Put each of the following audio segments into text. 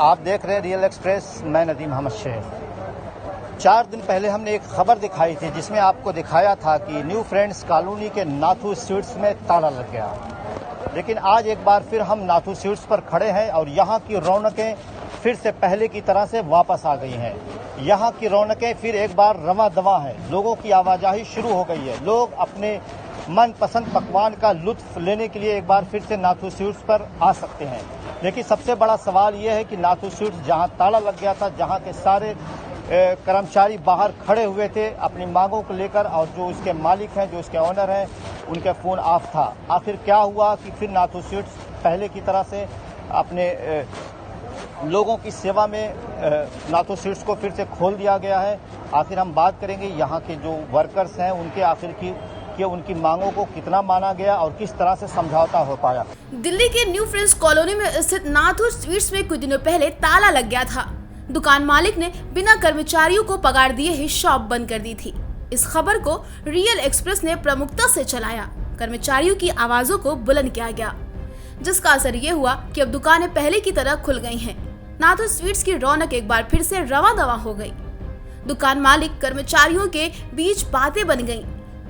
आप देख रहे हैं रियल एक्सप्रेस। मैं नदीम अहमद शेख। 4 दिन पहले हमने एक खबर दिखाई थी जिसमें आपको दिखाया था कि न्यू फ्रेंड्स कॉलोनी के नाथू स्वीट्स में ताला लग गया। लेकिन आज एक बार फिर हम नाथू स्वीट्स पर खड़े हैं और यहाँ की रौनकें फिर से पहले की तरह से वापस आ गई हैं। यहाँ की रौनकें फिर एक बार रवां दवां हैं। लोगों की आवाजाही शुरू हो गई है। लोग अपने मनपसंद पकवान का लुत्फ लेने के लिए एक बार फिर से नाथू स्वीट्स पर आ सकते हैं। लेकिन सबसे बड़ा सवाल यह है कि नाथू स्वीट्स जहां ताला लग गया था, जहां के सारे कर्मचारी बाहर खड़े हुए थे अपनी मांगों को लेकर, और जो इसके मालिक हैं, जो इसके ऑनर हैं, उनके फ़ोन ऑफ था। आखिर क्या हुआ कि फिर नाथू स्वीट्स पहले की तरह से अपने लोगों की सेवा में नाथू स्वीट्स को फिर से खोल दिया गया है। आखिर हम बात करेंगे यहाँ के जो वर्कर्स हैं उनके आखिर की कि उनकी मांगों को कितना माना गया और किस तरह से समझौता हो पाया। दिल्ली के न्यू फ्रेंड्स कॉलोनी में स्थित नाथू स्वीट्स में कुछ दिनों पहले ताला लग गया था। दुकान मालिक ने बिना कर्मचारियों को पगार दिए ही शॉप बंद कर दी थी। इस खबर को रियल एक्सप्रेस ने प्रमुखता से चलाया। कर्मचारियों की आवाजों को बुलंद किया गया, जिसका असर ये हुआ कि अब दुकानें पहले की तरह खुल गई हैं। नाथू स्वीट्स की रौनक एक बार फिर से रवां दवां हो गई। दुकान मालिक कर्मचारियों के बीच बातें बन गईं।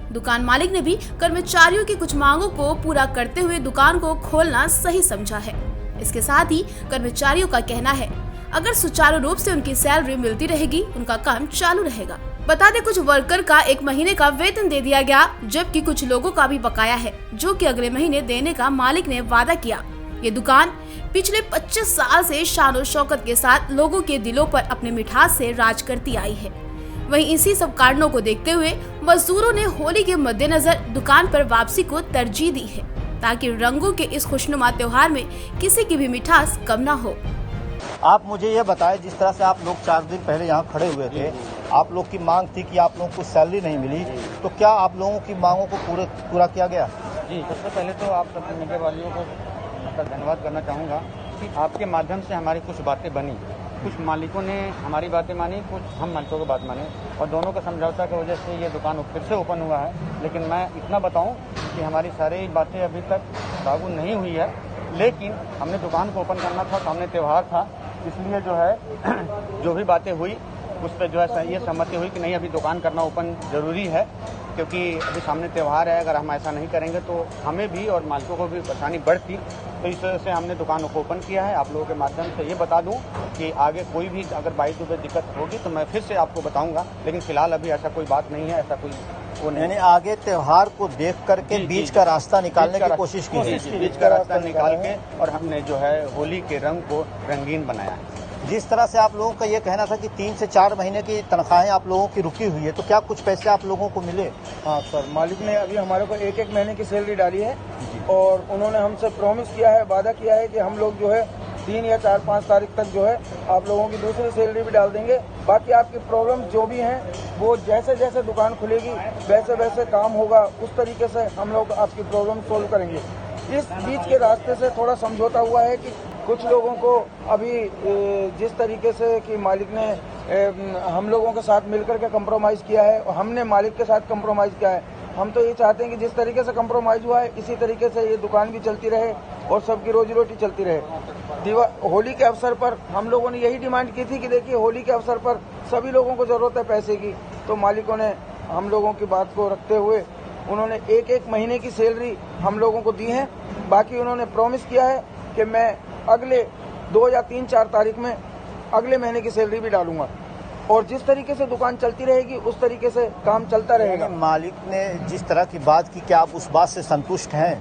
दुकान मालिक ने भी कर्मचारियों की कुछ मांगों को पूरा करते हुए दुकान को खोलना सही समझा है। इसके साथ ही कर्मचारियों का कहना है अगर सुचारू रूप से उनकी सैलरी मिलती रहेगी, उनका काम चालू रहेगा। बता दें, कुछ वर्कर का 1 महीने का वेतन दे दिया गया, जबकि कुछ लोगों का भी बकाया है, जो कि अगले महीने देने का मालिक ने वादा किया। ये दुकान पिछले 25 साल से शान और शौकत के साथ लोगों के दिलों पर अपने मिठास से राज करती आई है। वहीं इसी सब कारणों को देखते हुए मजदूरों ने होली के मद्देनजर दुकान पर वापसी को तरजीह दी है, ताकि रंगों के इस खुशनुमा त्योहार में किसी की भी मिठास कम न हो। आप मुझे ये बताएं, जिस तरह से आप लोग 4 दिन पहले यहाँ खड़े हुए थे, आप लोग की मांग थी कि आप लोगों को सैलरी नहीं मिली, तो क्या आप लोगों की मांगों को पूरा किया गया? जी, सबसे पहले तो आप सब मीडिया वालियों को मतलब धन्यवाद करना चाहूँगा कि आपके माध्यम से हमारी कुछ बातें बनी। कुछ मालिकों ने हमारी बातें मानी, कुछ हम मालिकों की बात माने, और दोनों का समझौता की वजह से ये दुकान फिर से ओपन हुआ है। लेकिन मैं इतना बताऊं कि हमारी सारी बातें अभी तक लागू नहीं हुई है, लेकिन हमने दुकान को ओपन करना था, सामने त्यौहार था, इसलिए जो है जो भी बातें हुई उस पर जो है ये सहमति हुई कि नहीं, अभी दुकान करना ओपन ज़रूरी है, क्योंकि अभी सामने त्यौहार है। अगर हम ऐसा नहीं करेंगे तो हमें भी और मालिकों को भी परेशानी बढ़ती, तो इस वजह से हमने दुकान को ओपन किया है। आप लोगों के माध्यम से ये बता दूं कि आगे कोई भी अगर बाइक में दिक्कत होगी तो मैं फिर से आपको बताऊंगा, लेकिन फिलहाल अभी ऐसा कोई बात नहीं है, ऐसा कोई वो नहीं। यानी आगे त्योहार को देख करके बीच का रास्ता निकालने की कोशिश की है। बीच का रास्ता निकाल के और हमने जो है होली के रंग को रंगीन बनाया है। जिस तरह से आप लोगों का ये कहना था कि 3 से 4 महीने की तनख्वाहें आप लोगों की रुकी हुई है, तो क्या कुछ पैसे आप लोगों को मिले? हाँ सर, मालिक ने अभी हमारे को 1-1 महीने की सैलरी डाली है और उन्होंने हमसे प्रॉमिस किया है, वादा किया है कि हम लोग जो है 3 या 4-5 तारीख तक जो है आप लोगों की दूसरी सैलरी भी डाल देंगे। बाकी आपकी प्रॉब्लम जो भी हैं वो जैसे जैसे दुकान खुलेगी वैसे वैसे काम होगा, उस तरीके से हम लोग आपकी प्रॉब्लम सोल्व करेंगे। इस बीच के रास्ते से थोड़ा समझौता हुआ है कि कुछ लोगों को अभी जिस तरीके से कि मालिक ने हम लोगों के साथ मिलकर के कंप्रोमाइज़ किया है और हमने मालिक के साथ कंप्रोमाइज़ किया है, हम तो ये चाहते हैं कि जिस तरीके से कंप्रोमाइज़ हुआ है इसी तरीके से ये दुकान भी चलती रहे और सबकी रोजी रोटी चलती रहे। होली के अवसर पर हम लोगों ने यही डिमांड की थी कि देखिए होली के अवसर पर सभी लोगों को ज़रूरत है पैसे की, तो मालिकों ने हम लोगों की बात को रखते हुए उन्होंने 1-1 महीने की सैलरी हम लोगों को दी है। बाकी उन्होंने प्रॉमिस किया है कि मैं अगले 2 या 3-4 तारीख में अगले महीने की सैलरी भी डालूंगा, और जिस तरीके से दुकान चलती रहेगी उस तरीके से काम चलता रहेगा। मालिक ने जिस तरह की बात की, क्या आप उस बात से संतुष्ट हैं?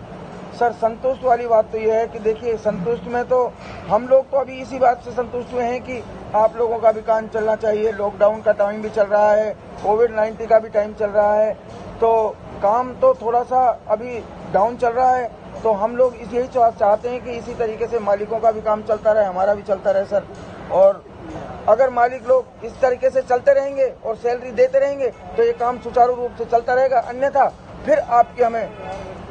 सर, संतुष्ट वाली बात तो ये है कि देखिए, संतुष्ट में तो हम लोग तो अभी इसी बात से संतुष्ट हुए हैं कि आप लोगों का भी काम चलना चाहिए। लॉकडाउन का टाइम भी चल रहा है, कोविड-19 का भी टाइम चल रहा है, तो काम तो थोड़ा सा अभी डाउन चल रहा है, तो हम लोग यही चाहते हैं कि इसी तरीके से मालिकों का भी काम चलता रहे, हमारा भी चलता रहे सर। और अगर मालिक लोग इस तरीके से चलते रहेंगे और सैलरी देते रहेंगे तो ये काम सुचारू रूप से चलता रहेगा, अन्यथा फिर आपकी हमें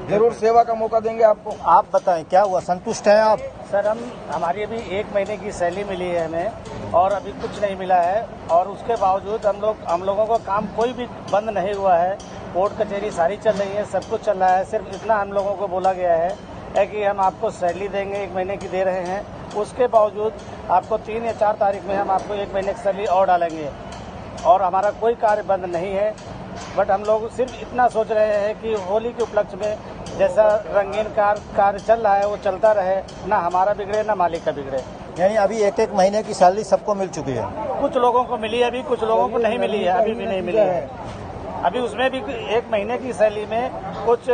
जरूर सेवा का मौका देंगे आपको। आप बताएं, क्या हुआ, संतुष्ट हैं आप? सर, हमारी अभी 1 महीने की सैलरी मिली है हमें, और अभी कुछ नहीं मिला है, और उसके बावजूद हम लोगों को काम कोई भी बंद नहीं हुआ है। कोर्ट कचहरी सारी चल रही है, सब कुछ चल रहा है। सिर्फ इतना हम लोगों को बोला गया है कि हम आपको सैलरी देंगे, 1 महीने की दे रहे हैं। उसके बावजूद आपको 3 या 4 तारीख में हम आपको 1 महीने की सैलरी और डालेंगे। और हमारा कोई कार्य बंद नहीं है, बट हम लोग सिर्फ इतना सोच रहे हैं कि होली के उपलक्ष्य में जैसा रंगीन कार्य चल रहा है वो चलता रहे, ना हमारा बिगड़े ना मालिक का बिगड़े। यानी अभी 1-1 महीने की सैलरी सबको मिल चुकी है? कुछ लोगों को मिली है, अभी कुछ लोगों को नहीं मिली है, अभी भी नहीं मिली है। अभी उसमें भी 1 महीने की सैलरी में कुछ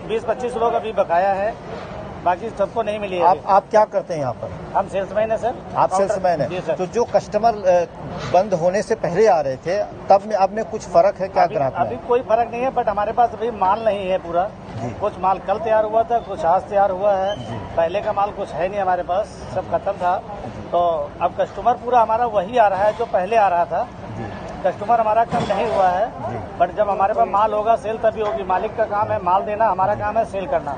20-25 लोग अभी बकाया है, बाकी सबको नहीं मिली है। आप क्या करते हैं यहाँ पर? हम सेल्समैन है सर। आप सेल्समैन जी है? सर। तो जो कस्टमर बंद होने से पहले आ रहे थे तब में अब में कुछ फर्क है क्या ग्राहक में? अभी कोई फर्क नहीं है, बट हमारे पास अभी माल नहीं है पूरा। कुछ माल कल तैयार हुआ था, कुछ आज तैयार हुआ है। पहले का माल कुछ है नहीं हमारे पास, सब खत्म था। तो अब कस्टमर पूरा हमारा वही आ रहा है जो पहले आ रहा था। कस्टमर हमारा कम नहीं हुआ है, बट जब हमारे पास माल होगा सेल तभी होगी। मालिक का काम है माल देना, हमारा काम है सेल करना।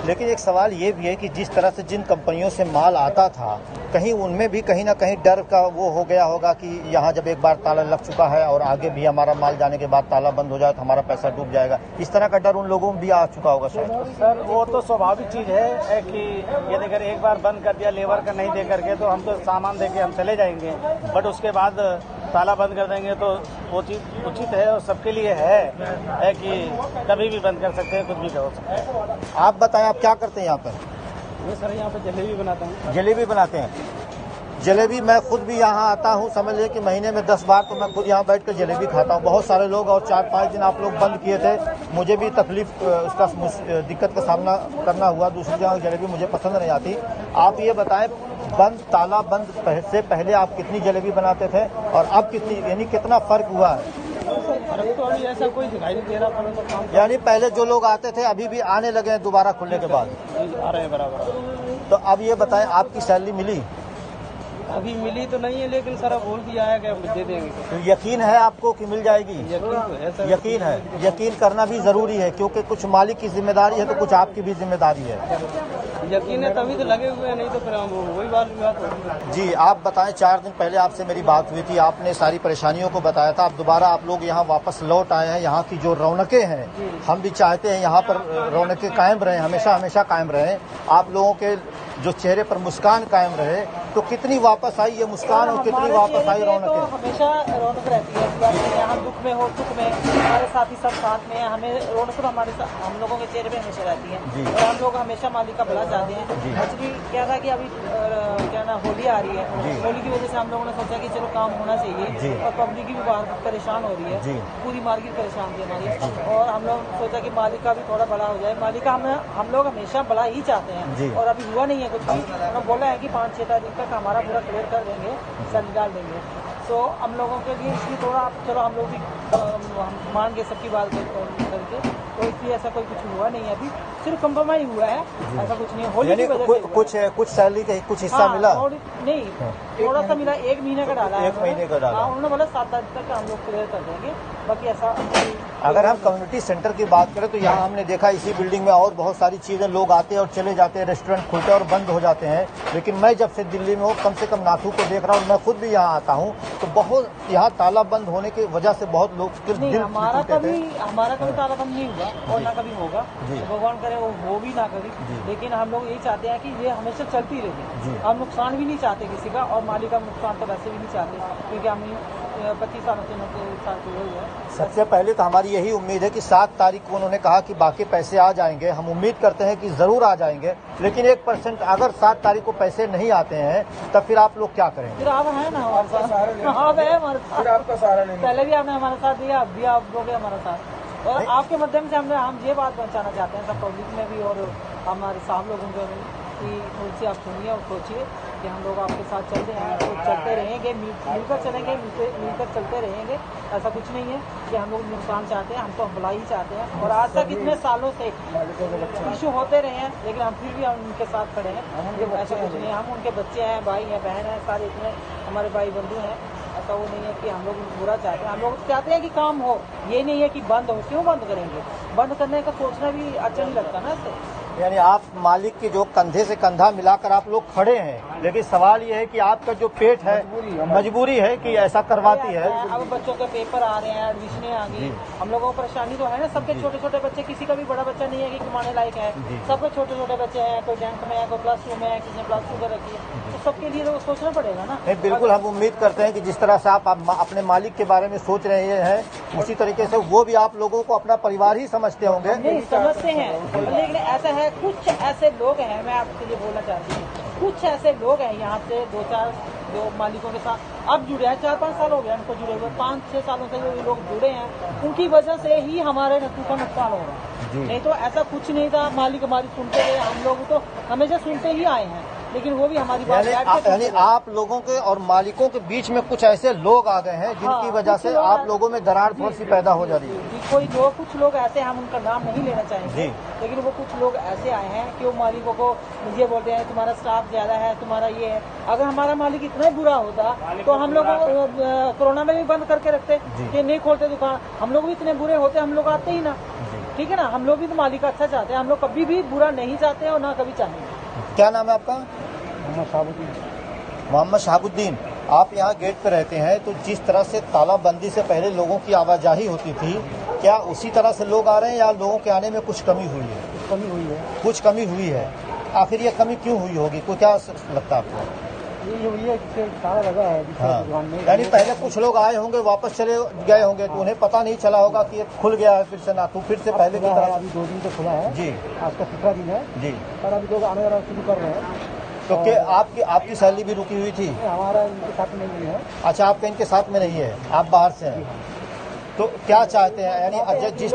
लेकिन एक सवाल ये भी है कि जिस तरह से जिन कंपनियों से माल आता था, कहीं उनमें भी कहीं ना कहीं डर का वो हो गया होगा कि यहाँ जब एक बार ताला लग चुका है और आगे भी हमारा माल जाने के बाद ताला बंद हो जाए तो हमारा पैसा डूब जाएगा, इस तरह का डर उन लोगों में भी आ चुका होगा शायद। सर वो तो स्वाभाविक चीज़ है कि यदि अगर एक बार बंद कर दिया लेबर का नहीं दे करके तो हम तो सामान दे के हम चले जाएंगे, बट उसके बाद ताला बंद कर देंगे तो वो चीज़ उचित है और सबके लिए है कि कभी भी बंद कर सकते हैं, कुछ भी हो सकता है। आप बताएं, आप क्या करते हैं यहाँ पर? मैं सर यहाँ पे जलेबी बनाता हूँ। जलेबी बनाते हैं? जलेबी मैं खुद भी यहाँ आता हूँ, समझ लीजिए कि महीने में 10 बार तो मैं खुद यहाँ बैठ कर जलेबी खाता हूँ। बहुत सारे लोग, और 4-5 दिन आप लोग बंद किए थे, मुझे भी तकलीफ उसका दिक्कत का सामना करना हुआ। दूसरी जगह जलेबी मुझे पसंद नहीं आती। आप ये बताएं, ताला बंद से पहले आप कितनी जलेबी बनाते थे और अब कितनी, यानी कितना फर्क हुआ है? फर्क तो अभी ऐसा कोई दिखाई नहीं दे रहा। यानी पहले जो लोग आते थे अभी भी आने लगे हैं दोबारा खुलने के बाद? आ रहे हैं बराबर। तो अब ये बताएं, आपकी सैलरी मिली? अभी मिली तो नहीं है, लेकिन सर बोल दिया है कि दे देंगे। तो यकीन है आपको कि मिल जाएगी? यकीन तो है सर। यकीन है? यकीन करना भी जरूरी है, क्योंकि कुछ मालिक की जिम्मेदारी है तो कुछ आपकी भी जिम्मेदारी है। यकीन है तभी तो लगे हुए हैं, नहीं तो फिर वही बात होगी। जी आप बताएं, 4 दिन पहले आपसे मेरी बात हुई थी, आपने सारी परेशानियों को बताया था। अब दोबारा आप लोग यहाँ वापस लौट आए हैं। यहाँ की जो रौनकें हैं, हम भी चाहते हैं यहाँ पर रौनकें कायम रहें, हमेशा हमेशा कायम रहें। आप लोगों के जो चेहरे पर मुस्कान कायम रहे। तो कितनी वापस आई ये मुस्कान और कितनी वापस आई रौनक? तो हमेशा रौनक रहती है, यहाँ दुख में हो सुख में हमारे साथी सब साथ में, हमें रौनक तो हम लोगों के चेहरे पे हमेशा रहती है। और हम लोग हमेशा मालिक का भला चाहते हैं। एक्चुअली क्या था कि अभी क्या ना होली आ रही है, होली की वजह से हम लोगों ने सोचा कि चलो काम होना चाहिए, और पब्लिक भी बाहर परेशान हो रही है, पूरी मार्केट परेशान थी हमारी। और हम लोग सोचा कि मालिक का भी थोड़ा भला हो जाए। मालिक का हम लोग हमेशा भला ही चाहते हैं, और अभी हुआ नहीं है कुछ भी। उन्होंने बोला है कि 5-6 तारीख तक हमारा पूरा क्लियर कर देंगे, सैलरी डाल देंगे। तो हम लोगों के लिए इसलिए थोड़ा चलो हम लोग भी मान के सबकी बात करके, तो इसलिए ऐसा कोई कुछ हुआ नहीं है। अभी सिर्फ कंप्रोमाइज हुआ है, ऐसा कुछ नहीं। होली की वजह से कुछ सैलरी का कुछ हिस्सा मिला? नहीं, थोड़ा सा मिला, 1 महीने का डाला है। 1 महीने का डाला। उन्होंने बोला 7 तारीख तक हम लोग क्लियर कर देंगे, बाकी ऐसा। अगर हम कम्युनिटी सेंटर की बात करें तो यहाँ हमने देखा इसी बिल्डिंग में और बहुत सारी चीजें, लोग आते हैं और चले जाते हैं, रेस्टोरेंट खुलते हैं और बंद हो जाते हैं। लेकिन मैं जब से दिल्ली में हूँ, कम से कम नाथू को देख रहा हूँ, मैं खुद भी यहाँ आता हूँ, तो बहुत यहाँ ताला बंद होने की वजह से बहुत लोग हमारा कभी ताला बंद नहीं हुआ और ना कभी होगा। भगवान करे वो हो भी ना कभी। लेकिन हम लोग यही चाहते हैं कि ये हमेशा चलती रहे। हम नुकसान भी नहीं चाहते किसी का, और मालिक का नुकसान तो वैसे भी नहीं चाहते, क्योंकि हम 25 सालों से 90 साल से हुए हैं। सबसे पहले तो हमारी यही उम्मीद है कि 7 तारीख को उन्होंने कहा कि बाकी पैसे आ जाएंगे। हम उम्मीद करते हैं कि जरूर आ जाएंगे, लेकिन 1% अगर 7 तारीख को पैसे नहीं आते हैं तब फिर आप लोग क्या करेंगे? फिर आप है ना हमारे साथ, आप है हमारे साथ, आपका सहारा नहीं। पहले भी आपने हमारे साथ दिया, अब भी आप लोग हमारे साथ। और आपके माध्यम से हम ये बात पहुंचाना चाहते हैं सब पब्लिक में भी और हमारे साहब लोगों को भी, कि थोड़ी सी आप सुनिए और सोचिए कि हम लोग आपके साथ चलते हैं, तो चलते रहेंगे, मिलकर चलेंगे, मिलकर चलते रहेंगे। ऐसा कुछ नहीं है कि हम लोग नुकसान चाहते हैं, हम तो भलाई ही चाहते हैं। और आज तक इतने सालों से इशू होते रहे हैं, लेकिन हम फिर भी हम उनके साथ खड़े हैं। ऐसा कुछ नहीं है, हम उनके बच्चे हैं, भाई हैं, बहन हैं, सारे इतने हमारे भाई बंधु हैं। ऐसा वो नहीं है कि हम लोग बुरा चाहते हैं, हम लोग चाहते हैं कि काम हो। ये नहीं है कि बंद हो, क्यों बंद करेंगे? बंद करने का सोचना भी अच्छा नहीं लगता ना इससे। यानी आप मालिक कि जो कंधे से कंधा मिलाकर आप लोग खड़े हैं, लेकिन सवाल ये है कि आपका जो पेट है मजबूरी है कि ऐसा करवाती है। अब बच्चों के पेपर आ रहे हैं, एडमिशनें आ गई, हम लोगों को परेशानी तो है ना। सबके छोटे छोटे बच्चे, किसी का भी बड़ा बच्चा नहीं है कि कमाने लायक है, सबके छोटे छोटे बच्चे हैं, कोई बैंक में है, कोई +2 में है, किसी ने +2 कर रखी है, तो सबके लिए तो सोचना पड़ेगा ना। नहीं, बिल्कुल हम उम्मीद करते हैं कि जिस तरह से आप अपने मालिक के बारे में सोच रहे हैं, उसी तरीके से वो भी आप लोगों को अपना परिवार ही समझते होंगे। नहीं समझते हैं, लेकिन ऐसा है, कुछ ऐसे लोग हैं, मैं आपके लिए बोलना चाहती हूँ, कुछ ऐसे लोग हैं यहाँ से 2-4 जो मालिकों के साथ अब जुड़े हैं, 4-5 साल हो गए उनको जुड़े हुए, 5-6 सालों से जो लोग जुड़े हैं, उनकी वजह से ही हमारे नत्थू का नुकसान हो रहा है। नहीं तो ऐसा कुछ नहीं था, मालिक हमारी सुनते रहे, हम लोग तो हमेशा सुनते ही आए हैं, लेकिन वो भी हमारी बात यानी आप लोगों के और मालिकों के बीच में कुछ ऐसे लोग आ गए हैं जिनकी वजह से आप लोगों में दरार थोड़ी सी पैदा हो जा रही है। कोई लोग, कुछ लोग ऐसे, हम उनका नाम नहीं लेना चाहेंगे, लेकिन वो कुछ लोग ऐसे आए हैं कि वो मालिकों को ये बोलते हैं तुम्हारा स्टाफ ज्यादा है, तुम्हारा ये है। अगर हमारा मालिक इतना बुरा होता तो हम लोग कोरोना में भी बंद करके रखते कि नहीं खोलते दुकान। हम लोग भी इतने बुरे होते, हम लोग आते ही ना, ठीक है ना। हम लोग भी तो मालिक अच्छा चाहते हैं, हम लोग कभी भी बुरा नहीं चाहते और ना कभी चाहेंगे। क्या नाम है आपका? मोहम्मद शहाबुद्दीन। आप यहाँ गेट पे रहते हैं, तो जिस तरह से तालाबंदी से पहले लोगों की आवाजाही होती थी, क्या उसी तरह से लोग आ रहे हैं या लोगों के आने में कुछ कमी हुई है? कमी हुई है, कुछ कमी हुई है। आखिर ये कमी क्यों हुई होगी? को क्या लगता है आपको? ये हुई है कि ताला लगा है दुकान में। यानी पहले कुछ लोग आए होंगे, वापस चले गए होंगे, तो उन्हें पता नहीं चला होगा कि ये खुल गया है फिर से ना, तो फिर से पहले की तरह। अभी 2 दिन से खुला है जी, आज का 17 दिन है जी। और अभी लोग आने जाना शुरू कर रहे हैं। तो क्या आपकी सैलरी भी रुकी हुई थी? हमारा इनके साथ में नहीं है। अच्छा, आपका इनके साथ में नहीं है, आप बाहर से हैं। तो क्या चाहते हैं? यानी जिस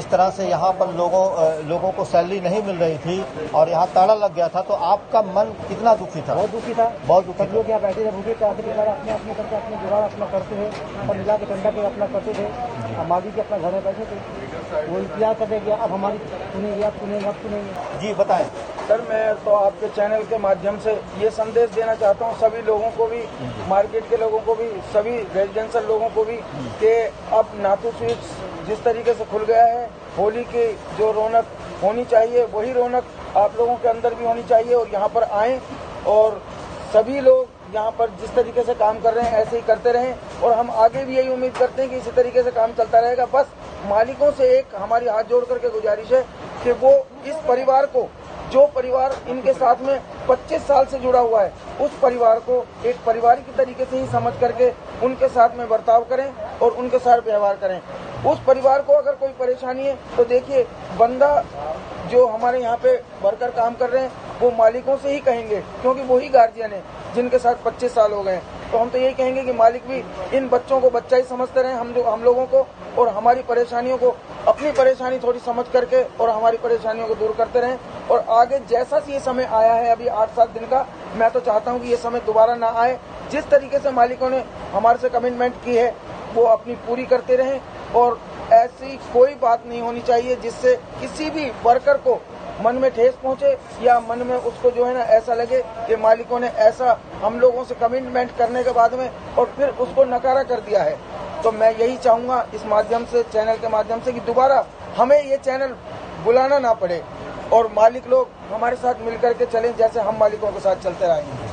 तरह से यहाँ पर लोगों को सैलरी नहीं मिल रही थी और यहाँ ताला लग गया था, तो आपका मन कितना दुखी था? बहुत दुखी था, बहुत दुखी। सब लोग यहाँ बैठे थे, भूखे थे, अपने करके अपने जुगाड़ अपना करते थे और मिला के ठंडा के अपना करते थे। हमारी के अपना घर में बैठे थे, वो इंतजार कर रहे, अब हमारी सुनेंगे, अब सुनेंगे। जी बताएं सर। मैं तो आपके चैनल के माध्यम से ये संदेश देना चाहता हूँ सभी लोगों को भी, मार्केट के लोगों को भी, सभी रेजिडेंशियल लोगों को भी, कि अब नाथू स्वीट्स जिस तरीके से खुल गया है, होली की जो रौनक होनी चाहिए वही रौनक आप लोगों के अंदर भी होनी चाहिए और यहाँ पर आएँ और सभी लोग यहाँ पर जिस तरीके से काम कर रहे हैं ऐसे ही करते रहें और हम आगे भी यही उम्मीद करते हैं कि इसी तरीके से काम चलता रहेगा। बस मालिकों से एक हमारी हाथ जोड़ करके गुजारिश है कि वो इस परिवार को, जो परिवार इनके साथ में 25 साल से जुड़ा हुआ है, उस परिवार को एक परिवार की तरीके से ही समझ करके उनके साथ में बर्ताव करें और उनके साथ व्यवहार करें। उस परिवार को अगर कोई परेशानी है तो देखिए, बंदा जो हमारे यहाँ पे वर्कर काम कर रहे हैं वो मालिकों से ही कहेंगे, क्योंकि वही गार्जियन है जिनके साथ 25 साल हो गए। तो हम तो यही कहेंगे कि मालिक भी इन बच्चों को बच्चा ही समझते रहें, हम लोगों को, और हमारी परेशानियों को अपनी परेशानी थोड़ी समझ करके और हमारी परेशानियों को दूर करते रहें। और आगे जैसा ये समय आया है अभी 8-7 दिन का, मैं तो चाहता हूँ कि ये समय दोबारा ना आए। जिस तरीके से मालिकों ने हमारे से कमिटमेंट की है वो अपनी पूरी करते रहें और ऐसी कोई बात नहीं होनी चाहिए जिससे किसी भी वर्कर को मन में ठेस पहुंचे या मन में उसको जो है ना ऐसा लगे कि मालिकों ने ऐसा हम लोगों से कमिटमेंट करने के बाद में और फिर उसको नकारा कर दिया है। तो मैं यही चाहूँगा इस माध्यम से, चैनल के माध्यम से, कि दोबारा हमें ये चैनल बुलाना ना पड़े और मालिक लोग हमारे साथ मिल करके चलें जैसे हम मालिकों के साथ चलते रहेंगे।